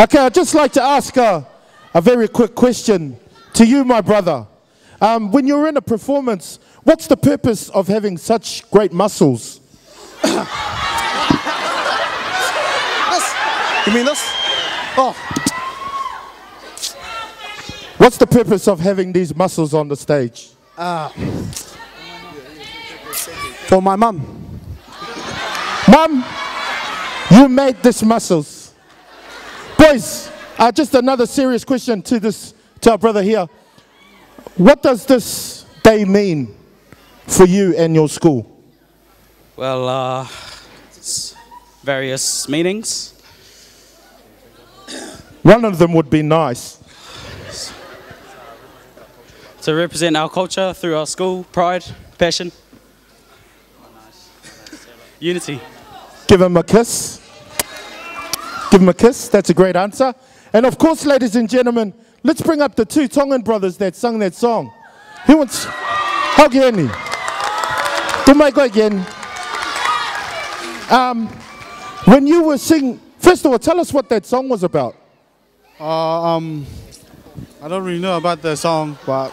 Okay, I'd just like to ask a very quick question to you, my brother. When you're in a performance, what's the purpose of having such great muscles? This? You mean this? Oh. What's the purpose of having these muscles on the stage? For my mum. Mum, you made these muscles. Boys, just another serious question to our brother here. What does this day mean for you and your school? Well, it's various meanings. One of them would be nice. To represent our culture through our school, pride, passion, unity. Give him a kiss. Give him a kiss. That's a great answer. And of course, ladies and gentlemen, let's bring up the two Tongan brothers that sung that song. Who wants? Haugiani. Tumaiko again. When you were singing, first of all, tell us what that song was about. I don't really know about the song, but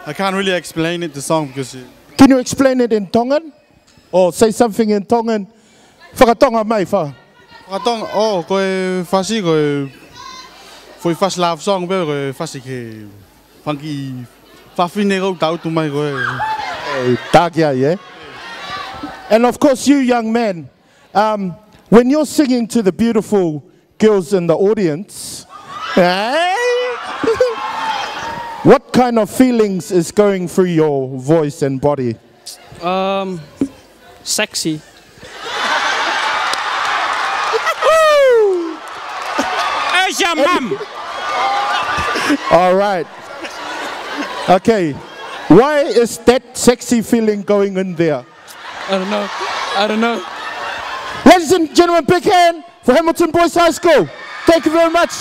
I can't really explain the song because. Can you explain it in Tongan? Or say something in Tongan? Whakatonga mai wha. Whakatonga, koe whasi, koe whas love song, pero koe whasi ke whanki whawhine kau tau tu mai koe. Hey, takia, yeah? And of course, you young men, when you're singing to the beautiful girls in the audience, what kind of feelings is going through your voice and body? Sexy. Where's your mum? All right. Okay. Why is that sexy feeling going in there? I don't know. I don't know. Ladies and gentlemen, big hand for Hamilton Boys High School. Thank you very much.